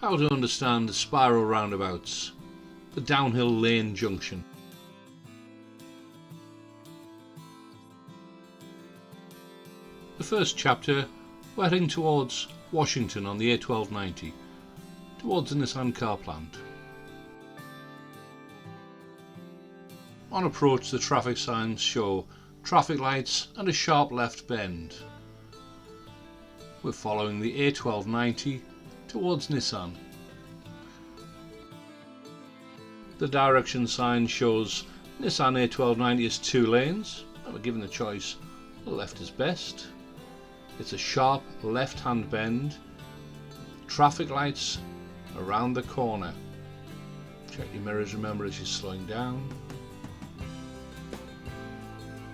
How to understand the spiral roundabouts, the downhill lane junction. The first chapter, we're heading towards Washington on the A1290, towards the Nissan car plant. On approach, the traffic signs show traffic lights and a sharp left bend. We're following the A1290 towards Nissan. The direction sign shows Nissan A1290 is 2 lanes, and we're given the choice, the left is best. It's a sharp left-hand bend, traffic lights around the corner. Check your mirrors, remember, as you're slowing down.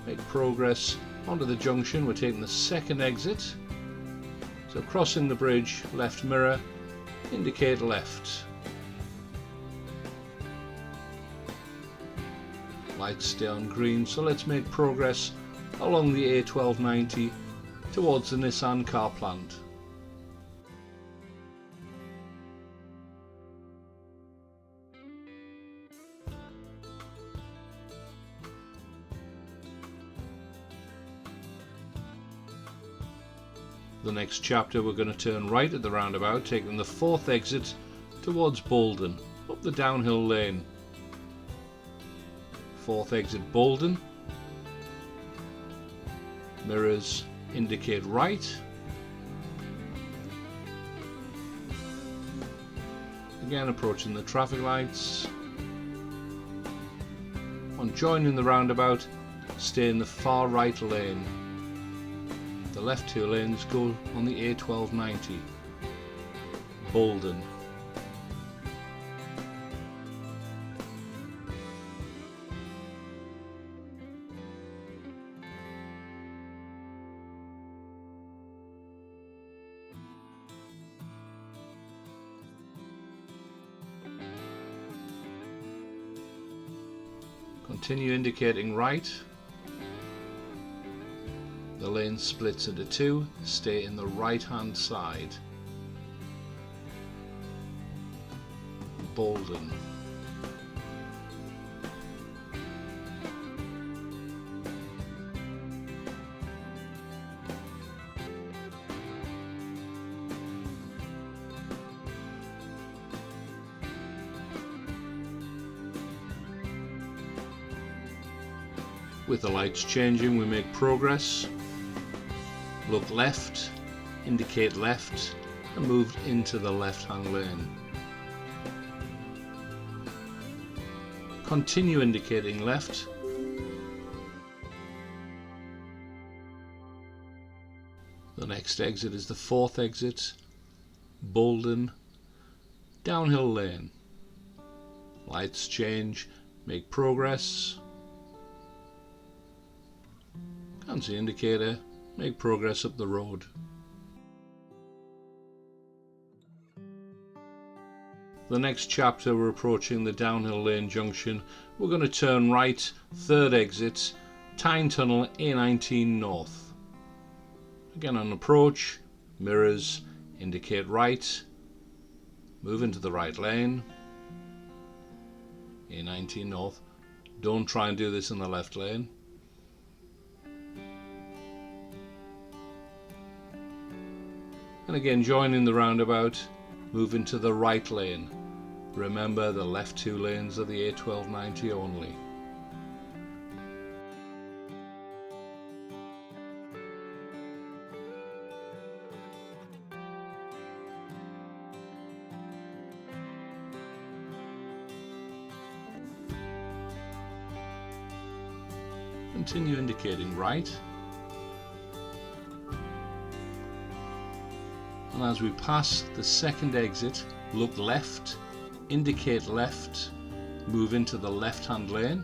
Make progress onto the junction. We're taking the second exit. So crossing the bridge, left mirror, indicate left. Lights stay on green, so let's make progress along the A1290 towards the Nissan car plant. The next chapter, we're going to turn right at the roundabout, taking the 4th exit towards Bolden, up the downhill lane. 4th exit Bolden. Mirrors indicate right. Again approaching the traffic lights. On joining the roundabout, stay in the far right lane. The left 2 lanes go on the A1290. Bolden. Continue indicating right. The lane splits into 2, stay in the right hand side. Bolden. With the lights changing, we make progress. Look left, indicate left, and move into the left-hand lane. Continue indicating left. The next exit is the 4th exit, Bolden, downhill lane. Lights change, make progress. Cancel indicator, make progress up the road. The next chapter, we're approaching the downhill lane junction. We're going to turn right, 3rd exit, Tyne Tunnel A19 north. Again on approach, mirrors indicate right, move into the right lane, A19 north. Don't try and do this in the left lane. And again, joining the roundabout, move into the right lane. Remember, the left 2 lanes are the A1290 only. Continue indicating right. And as we pass the 2nd exit, look left, indicate left, move into the left-hand lane.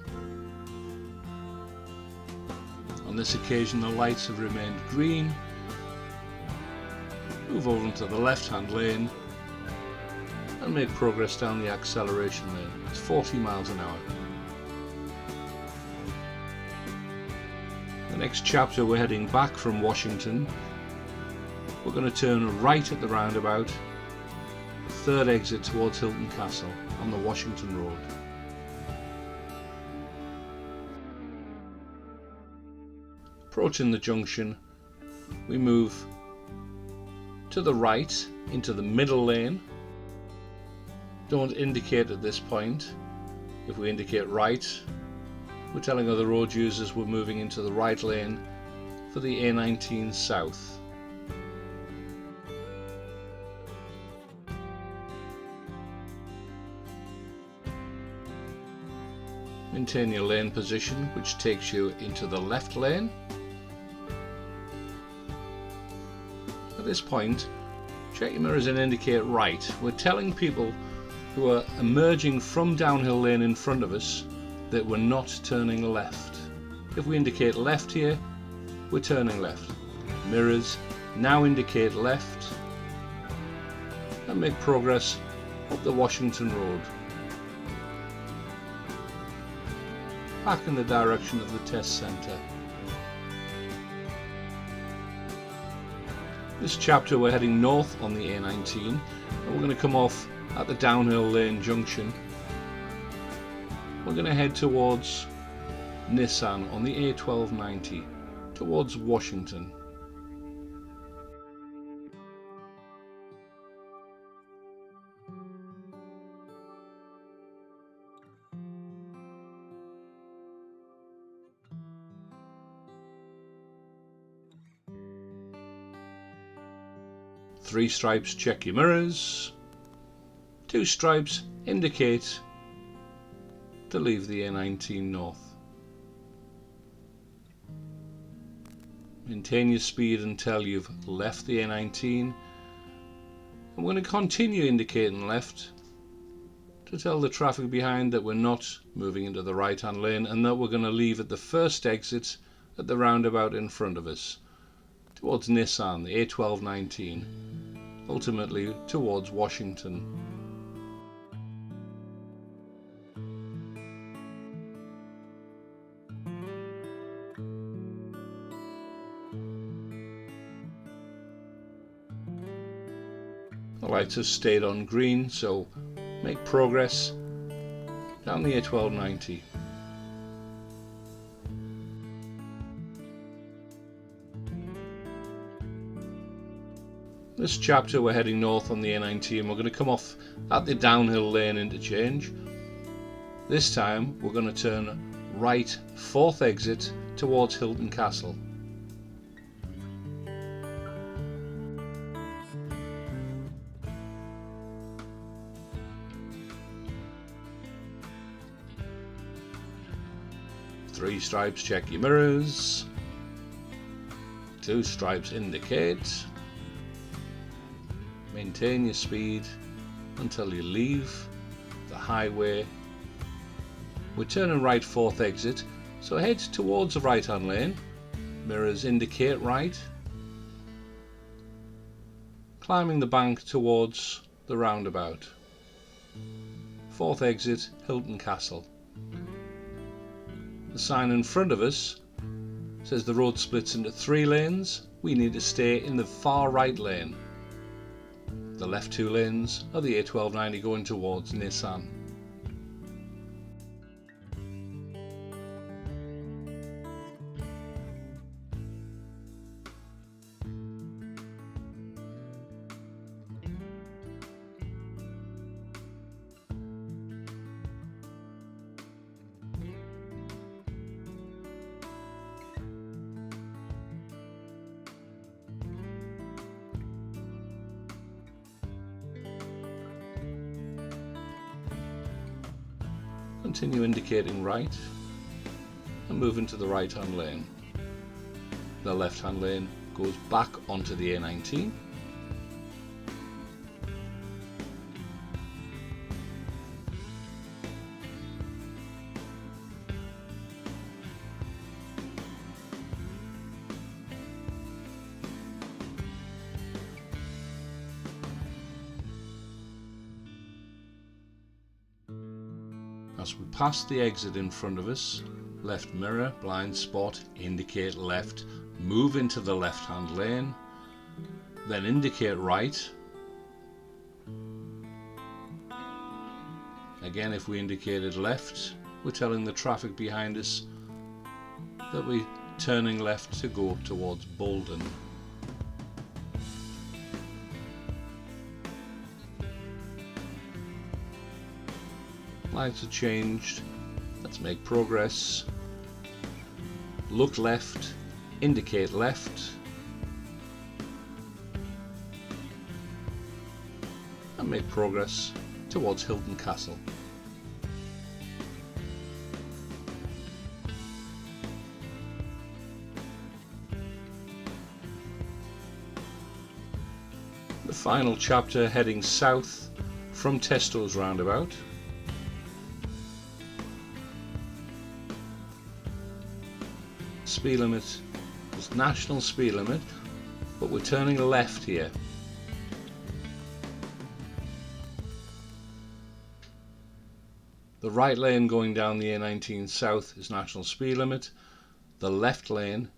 On this occasion, the lights have remained green. Move over into the left-hand lane and make progress down the acceleration lane. It's 40 miles an hour. The next chapter, we're heading back from Washington. We're going to turn right at the roundabout, third exit towards Hilton Castle on the Washington Road. Approaching the junction, we move to the right into the middle lane. Don't indicate at this point. If we indicate right, we're telling other road users we're moving into the right lane for the A19 south. Maintain your lane position, which takes you into the left lane. At this point, check your mirrors and indicate right. We're telling people who are emerging from downhill lane in front of us that we're not turning left. If we indicate left here, we're turning left. Mirrors now indicate left and make progress up the Washington Road. Back in the direction of the test centre. This chapter we're heading north on the A19 and we're going to come off at the downhill lane junction. We're going to head towards Nissan on the A1290 towards Washington. Three stripes, check your mirrors. Two stripes indicate to leave the A19 north. Maintain your speed until you've left the A19. I'm going to continue indicating left to tell the traffic behind that we're not moving into the right hand lane and that we're going to leave at the first exit at the roundabout in front of us towards Nissan, the A1219, ultimately towards Washington. The lights have stayed on green, so make progress down the A1290. This chapter we're heading north on the A19 and we're going to come off at the downhill lane interchange. This time we're going to turn right, fourth exit towards Hilton Castle. Three stripes, check your mirrors. Two stripes indicate. Maintain your speed until you leave the highway. We're turning right, fourth exit, so head towards the right hand lane. Mirrors indicate right. Climbing the bank towards the roundabout. Fourth exit, Hilton Castle. The sign in front of us says the road splits into three lanes. We need to stay in the far right lane. The left two lanes are the A1290 going towards Nissan. Continue indicating right and move into the right hand lane. The left hand lane goes back onto the A19. As we pass the exit in front of us, left mirror, blind spot, indicate left, move into the left hand lane, then indicate right, Again, if we indicated left, we're telling the traffic behind us that we're turning left to go towards Bolton. Lights are changed. Let's make progress. Look left, indicate left, and make progress towards Hilton Castle. The final chapter heading south from Testo's Roundabout. Speed limit is national speed limit, but we're turning left here. The right lane going down the A19 south is national speed limit. The left lane